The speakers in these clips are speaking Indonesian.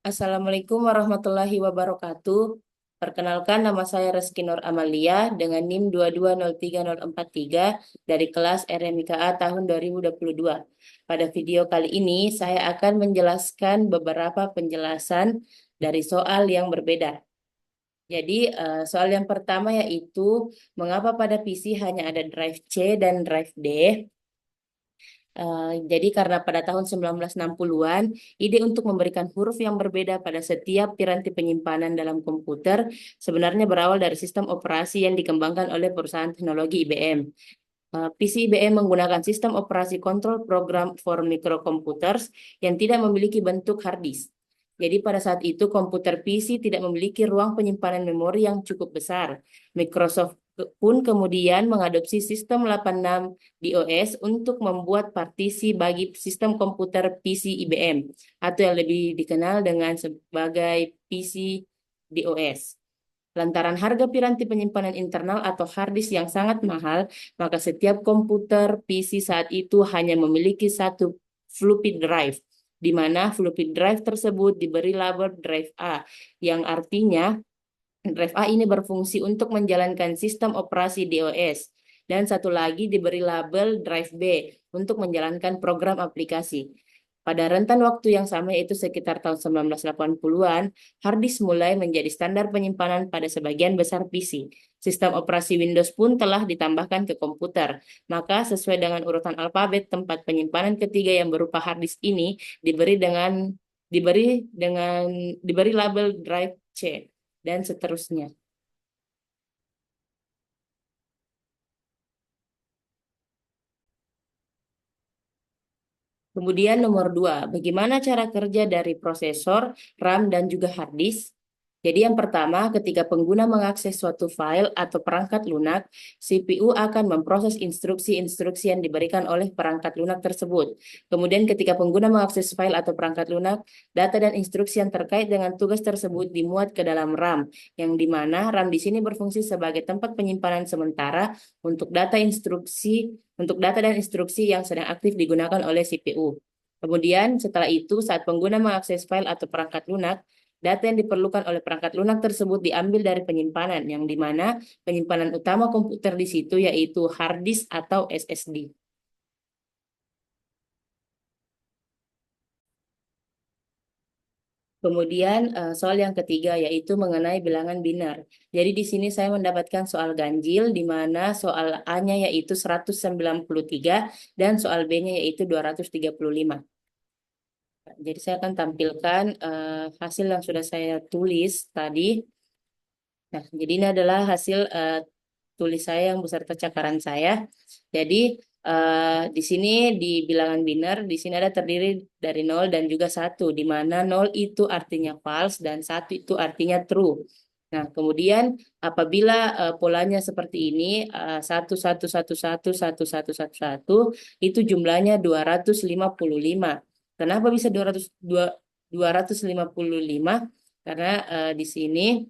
Assalamualaikum warahmatullahi wabarakatuh. Perkenalkan, nama saya Reski Nur Amalia dengan NIM 2203043 dari kelas RMIKA tahun 2022. Pada video kali ini, saya akan menjelaskan beberapa penjelasan dari soal yang berbeda. Jadi, soal yang pertama yaitu, mengapa pada PC hanya ada drive C dan drive D? Jadi karena pada tahun 1960-an, ide untuk memberikan huruf yang berbeda pada setiap piranti penyimpanan dalam komputer sebenarnya berawal dari sistem operasi yang dikembangkan oleh perusahaan teknologi IBM. PC IBM menggunakan sistem operasi Control Program for Microcomputers yang tidak memiliki bentuk hard disk. Jadi pada saat itu komputer PC tidak memiliki ruang penyimpanan memori yang cukup besar. Microsoft pun kemudian mengadopsi sistem 86 DOS untuk membuat partisi bagi sistem komputer PC IBM atau yang lebih dikenal dengan sebagai PC DOS. Lantaran harga piranti penyimpanan internal atau hard disk yang sangat mahal, maka setiap komputer PC saat itu hanya memiliki satu floppy drive, di mana floppy drive tersebut diberi label drive A, yang artinya drive A ini berfungsi untuk menjalankan sistem operasi DOS, dan satu lagi diberi label drive B untuk menjalankan program aplikasi. Pada rentan waktu yang sama, yaitu sekitar tahun 1980-an, hard disk mulai menjadi standar penyimpanan pada sebagian besar PC. Sistem operasi Windows pun telah ditambahkan ke komputer. Maka sesuai dengan urutan alfabet, tempat penyimpanan ketiga yang berupa hard disk ini diberi dengan diberi label drive C dan seterusnya. Kemudian nomor dua, bagaimana cara kerja dari prosesor, RAM, dan juga hard disk? Jadi yang pertama, ketika pengguna mengakses suatu file atau perangkat lunak, CPU akan memproses instruksi-instruksi yang diberikan oleh perangkat lunak tersebut. Kemudian ketika pengguna mengakses file atau perangkat lunak, data dan instruksi yang terkait dengan tugas tersebut dimuat ke dalam RAM, yang di mana RAM di sini berfungsi sebagai tempat penyimpanan sementara untuk data dan instruksi yang sedang aktif digunakan oleh CPU. Kemudian setelah itu, saat pengguna mengakses file atau perangkat lunak, data yang diperlukan oleh perangkat lunak tersebut diambil dari penyimpanan, yang di mana penyimpanan utama komputer di situ yaitu hard disk atau SSD. Kemudian soal yang ketiga yaitu mengenai bilangan biner. Jadi di sini saya mendapatkan soal ganjil di mana soal A-nya yaitu 193 dan soal B-nya yaitu 235. Jadi saya akan tampilkan hasil yang sudah saya tulis tadi. Nah, jadi ini adalah hasil tulis saya yang beserta cakaran saya. Jadi di sini di bilangan biner, di sini ada terdiri dari 0 dan juga 1, di mana 0 itu artinya false dan 1 itu artinya true. Nah, kemudian apabila polanya seperti ini, 1, 1, 1, 1, 1, 1, 1, 1, itu jumlahnya 255. Kenapa bisa 255? Karena di sini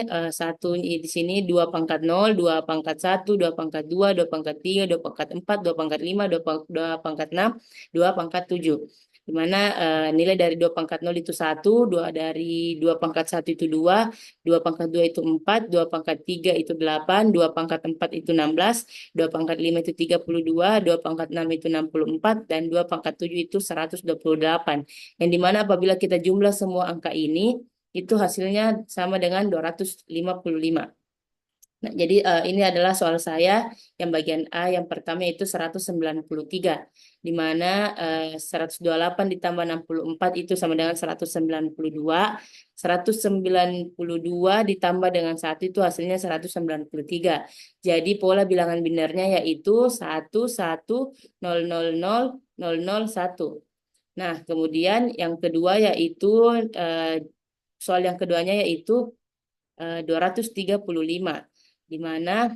eh, satu di sini 2 pangkat 0, 2 pangkat 1, 2 pangkat 2, 2 pangkat 3, 2 pangkat 4, 2 pangkat 5, 2 pangkat 6, 2 pangkat 7. Di mana nilai dari 2 pangkat 0 itu 1, 2 dari 2 pangkat 1 itu 2, 2 pangkat 2 itu 4, 2 pangkat 3 itu 8, 2 pangkat 4 itu 16, 2 pangkat 5 itu 32, 2 pangkat 6 itu 64, dan 2 pangkat 7 itu 128. Yang dimana apabila kita jumlah semua angka ini, itu hasilnya sama dengan 255. Nah, jadi ini adalah soal saya yang bagian A yang pertama itu 193, di mana 128 ditambah 64 itu sama dengan 192, 192 ditambah dengan 1 itu hasilnya 193. Jadi pola bilangan binernya yaitu 1, 1, 0, 0, 0, 0, 0, 1. Nah, kemudian yang kedua yaitu soal yang keduanya yaitu 235, di mana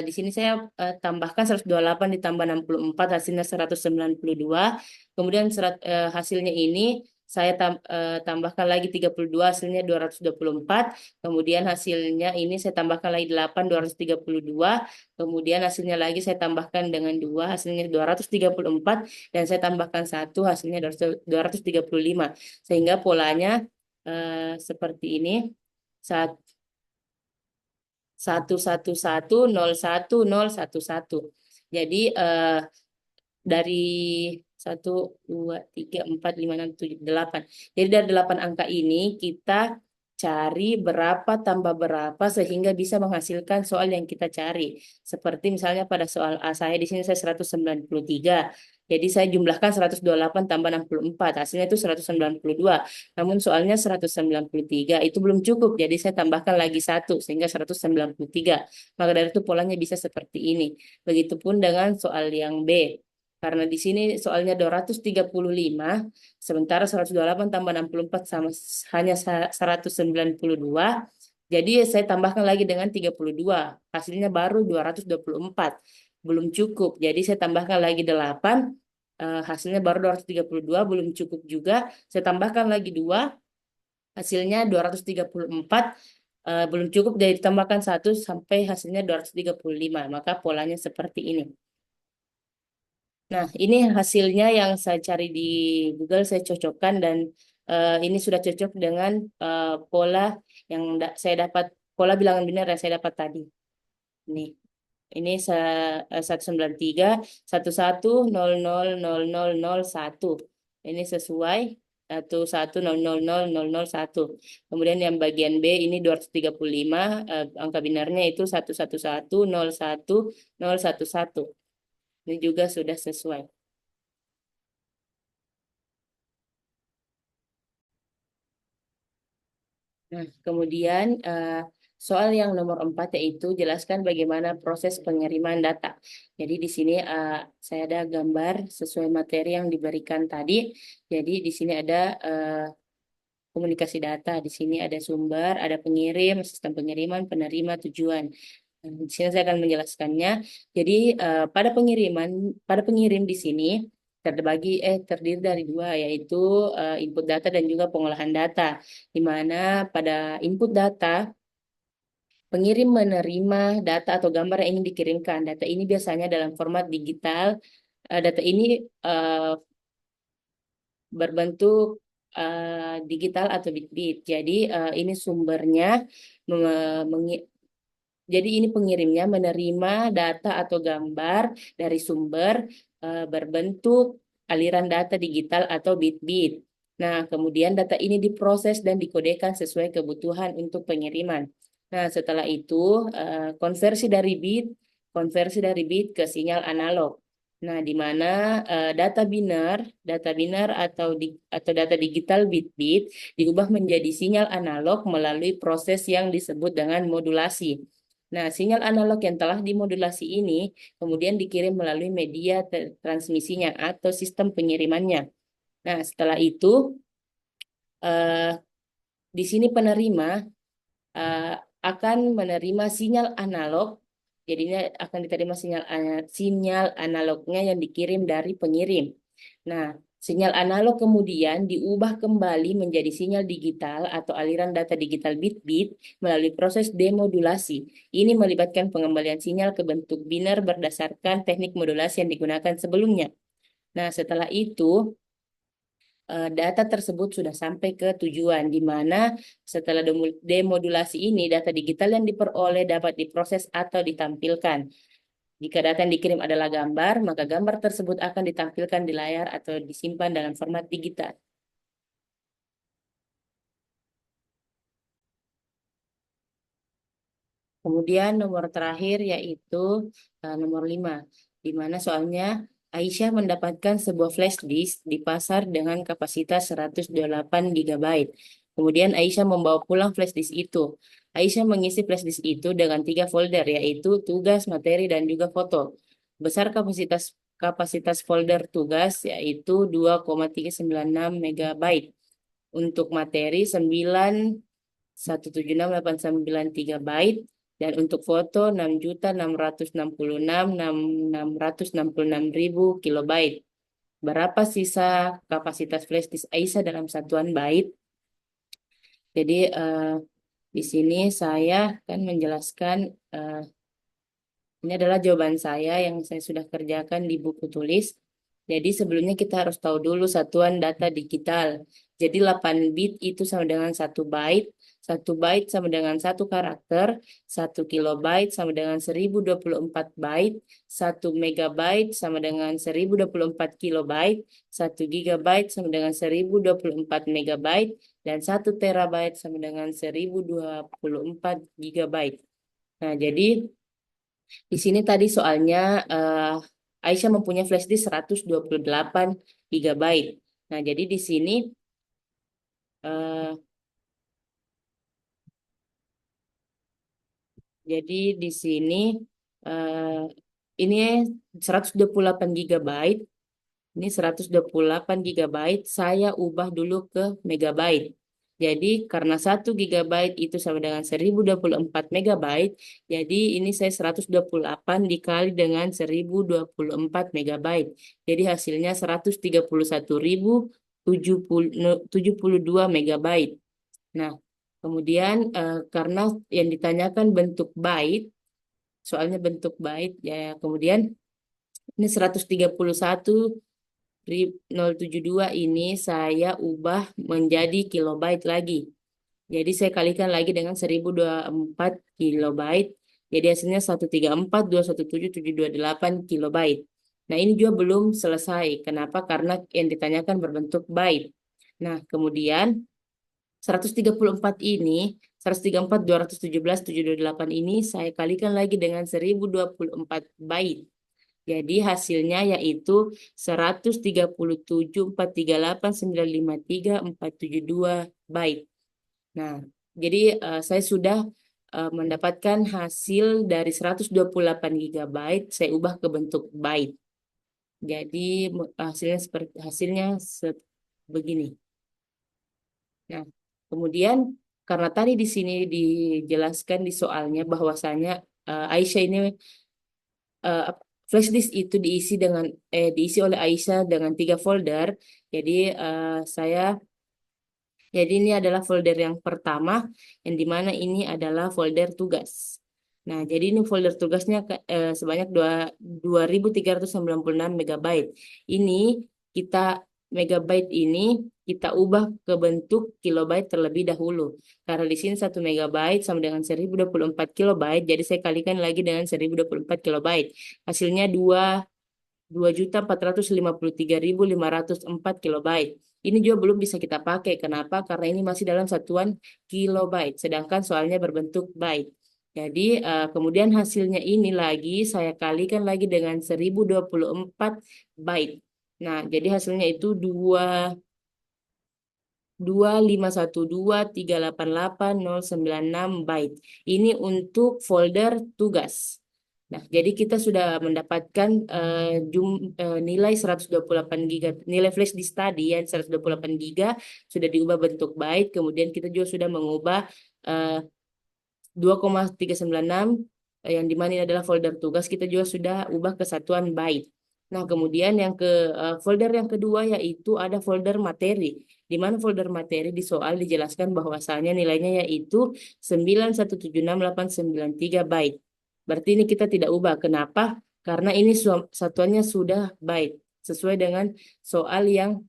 di sini saya tambahkan 128 ditambah 64 hasilnya 192. Kemudian hasilnya ini saya tambahkan lagi 32, hasilnya 224. Kemudian hasilnya ini saya tambahkan lagi 8, 232. Kemudian hasilnya lagi saya tambahkan dengan 2, hasilnya 234. Dan saya tambahkan 1, hasilnya 235. Sehingga polanya seperti ini. 1110101. Jadi dari 1, 2, 3, 4, 5, 6, 7, 8. Jadi dari 8 angka ini kita cari berapa tambah berapa sehingga bisa menghasilkan soal yang kita cari. Seperti misalnya pada soal A saya di sini saya 193. Jadi saya jumlahkan 128 tambah 64. Hasilnya itu 192. Namun soalnya 193 itu belum cukup. Jadi saya tambahkan lagi 1 sehingga 193. Maka dari itu polanya bisa seperti ini. Begitupun dengan soal yang B. Karena di sini soalnya 235, sementara 128 tambah 64 sama hanya 192. Jadi saya tambahkan lagi dengan 32. Hasilnya baru 224. Belum cukup. Jadi saya tambahkan lagi 8. Hasilnya baru 232. Belum cukup juga. Saya tambahkan lagi 2. Hasilnya 234. Belum cukup. Jadi ditambahkan 1 sampai hasilnya 235. Maka polanya seperti ini. Nah, ini hasilnya yang saya cari di Google, saya cocokkan dan ini sudah cocok dengan pola yang saya dapat, pola bilangan biner yang saya dapat tadi. Ini 193 11000001. Ini sesuai 1100001. Kemudian yang bagian B ini 235, angka binarnya itu 111101011. Ini juga sudah sesuai. Nah, kemudian soal yang nomor 4 yaitu jelaskan bagaimana proses pengiriman data. Jadi di sini saya ada gambar sesuai materi yang diberikan tadi. Jadi di sini ada komunikasi data. Di sini ada sumber, ada pengirim, sistem pengiriman, penerima, tujuan. Nah, di sini saya akan menjelaskannya. Jadi pada pengirim di sini terdiri dari dua, yaitu input data dan juga pengolahan data. Di mana pada input data pengirim menerima data atau gambar yang ingin dikirimkan. Data ini biasanya dalam format digital. Data ini eh, berbentuk digital atau bit-bit. Jadi ini sumbernya jadi ini pengirimnya menerima data atau gambar dari sumber berbentuk aliran data digital atau bit-bit. Nah, kemudian data ini diproses dan dikodekan sesuai kebutuhan untuk pengiriman. Nah, setelah itu konversi dari bit ke sinyal analog. Nah, di mana data biner atau data digital bit-bit diubah menjadi sinyal analog melalui proses yang disebut dengan modulasi. Nah, sinyal analog yang telah dimodulasi ini kemudian dikirim melalui media transmisinya atau sistem pengirimannya. Nah, setelah itu eh, di sini penerima eh, akan menerima sinyal analog. Jadinya akan diterima sinyal analognya yang dikirim dari pengirim. Nah, sinyal analog kemudian diubah kembali menjadi sinyal digital atau aliran data digital bit-bit melalui proses demodulasi. Ini melibatkan pengembalian sinyal ke bentuk biner berdasarkan teknik modulasi yang digunakan sebelumnya. Nah, setelah itu data tersebut sudah sampai ke tujuan, di mana setelah demodulasi ini data digital yang diperoleh dapat diproses atau ditampilkan. Jika data yang dikirim adalah gambar, maka gambar tersebut akan ditampilkan di layar atau disimpan dalam format digital. Kemudian nomor terakhir yaitu nomor 5, di mana soalnya Aisyah mendapatkan sebuah flash disk di pasar dengan kapasitas 128 GB. Kemudian Aisyah membawa pulang flash disk itu. Aisyah mengisi flash disk itu dengan 3 folder, yaitu tugas, materi, dan juga foto. Besar kapasitas folder tugas yaitu 2,396 MB. Untuk materi 9.176.893 byte. Dan untuk foto 6.666.666.000 kilobyte. berapa sisa kapasitas flash disk Aisyah dalam satuan byte. Jadi di sini saya akan menjelaskan, eh, ini adalah jawaban saya yang saya sudah kerjakan di buku tulis. Jadi sebelumnya kita harus tahu dulu satuan data digital. Jadi 8 bit itu sama dengan 1 byte. 1 byte sama dengan 1 karakter. 1 kilobyte sama dengan 1024 byte. 1 megabyte sama dengan 1024 kilobyte. 1 gigabyte sama dengan 1024 megabyte. Dan 1 terabyte sama dengan 1024 gigabyte. Nah, jadi di sini tadi soalnya Aisyah mempunyai flash disk 128 gigabyte. Nah, eh, jadi di sini eh, ini 128 gigabyte. Ini 128 gigabyte, saya ubah dulu ke megabyte. Jadi karena 1 gigabyte itu sama dengan 1024 megabyte, jadi ini saya 128 dikali dengan 1024 megabyte. Jadi hasilnya 131.072 megabyte. Nah, kemudian karena yang ditanyakan bentuk byte, soalnya bentuk byte, ya kemudian ini 131.072 ini saya ubah menjadi kilobyte lagi. Jadi saya kalikan lagi dengan 1024 kilobyte. Jadi hasilnya 134.217.728 kilobyte. Nah, ini juga belum selesai. Kenapa? Karena yang ditanyakan berbentuk byte. Nah, kemudian 134 ini, 134.217.728 ini saya kalikan lagi dengan 1024 byte. Jadi hasilnya yaitu 137.438.953.472 byte. Nah, jadi saya sudah mendapatkan hasil dari 128 gigabyte, saya ubah ke bentuk byte. Jadi hasilnya begini. Nah, kemudian karena tadi di sini dijelaskan di soalnya bahwasanya Aisyah ini eh, flash disk itu diisi oleh Aisyah dengan 3 folder. Jadi saya jadi ini adalah folder yang pertama yang dimana ini adalah folder tugas. Nah, jadi ini folder tugasnya sebanyak 2.396 megabyte. Ini kita megabyte ini kita ubah ke bentuk kilobyte terlebih dahulu. Karena di sini 1 megabyte sama dengan 1024 kilobyte, jadi saya kalikan lagi dengan 1024 kilobyte. Hasilnya 2.453.504 kilobyte. Ini juga belum bisa kita pakai. Kenapa? Karena ini masih dalam satuan kilobyte, sedangkan soalnya berbentuk byte. Jadi kemudian hasilnya ini lagi saya kalikan lagi dengan 1024 byte. Nah, jadi hasilnya itu 2512388.096 byte. Ini untuk folder tugas. Nah, jadi kita sudah mendapatkan nilai 128 giga, nilai flash disk tadi yang 128 giga sudah diubah bentuk byte, kemudian kita juga sudah mengubah eh, 2,396 yang dimana ini adalah folder tugas, kita juga sudah ubah ke satuan byte. Nah, kemudian folder yang kedua yaitu ada folder materi. Di mana folder materi di soal dijelaskan bahwasanya nilainya yaitu 9176893 byte. Berarti ini kita tidak ubah. Kenapa? Karena ini satuannya sudah byte. Sesuai dengan soal yang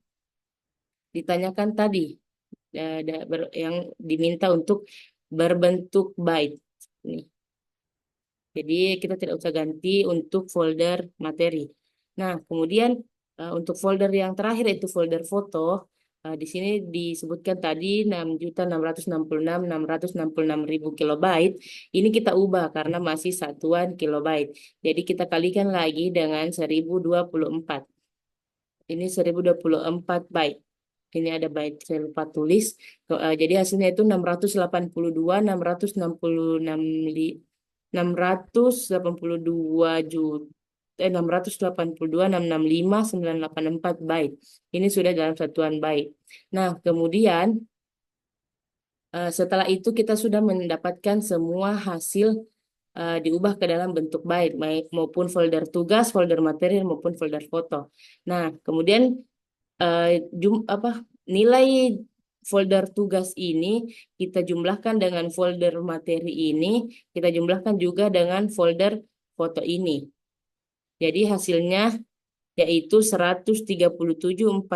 ditanyakan tadi. Yang diminta untuk berbentuk byte. Nih. Jadi kita tidak usah ganti untuk folder materi. Nah, kemudian untuk folder yang terakhir itu folder foto. Di sini disebutkan tadi 6.666.666.000 kilobyte. Ini kita ubah karena masih satuan kilobyte. Jadi kita kalikan lagi dengan 1024. Ini 1024 byte. Ini ada byte saya lupa tulis. Jadi hasilnya itu 682, 682 juta 682.665.984 byte. Ini sudah dalam satuan byte. Nah, kemudian setelah itu kita sudah mendapatkan semua hasil diubah ke dalam bentuk byte, maupun folder tugas, folder materi, maupun folder foto. Nah, kemudian eh, apa nilai folder tugas ini kita jumlahkan dengan folder materi ini, kita jumlahkan juga dengan folder foto ini. Jadi hasilnya yaitu 137.438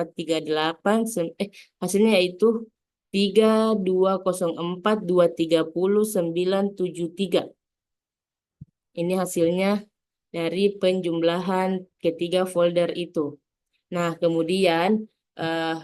hasilnya yaitu 3204.230.973. Ini hasilnya dari penjumlahan ketiga folder itu. Nah, kemudian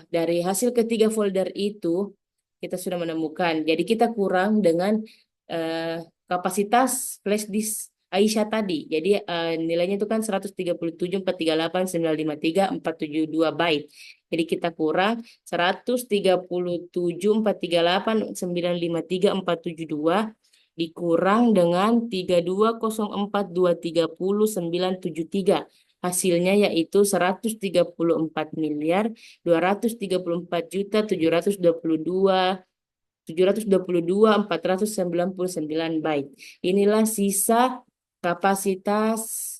dari hasil ketiga folder itu kita sudah menemukan. Jadi kita kurang dengan eh, kapasitas flash disk Aisyah tadi. Jadi nilainya itu kan 137.438.953.472 byte. Jadi kita kurang 137.438.953.472 dikurang dengan 3204.230.973. Hasilnya yaitu 134.234.722.499 byte. Inilah sisa kapasitas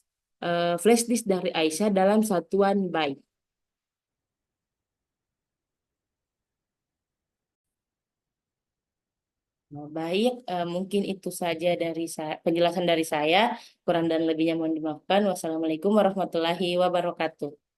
flash disk dari Aisyah dalam satuan byte. Nah, baik, mungkin itu saja dari penjelasan dari saya. Kurang dan lebihnya mohon dimaafkan. Wassalamualaikum warahmatullahi wabarakatuh.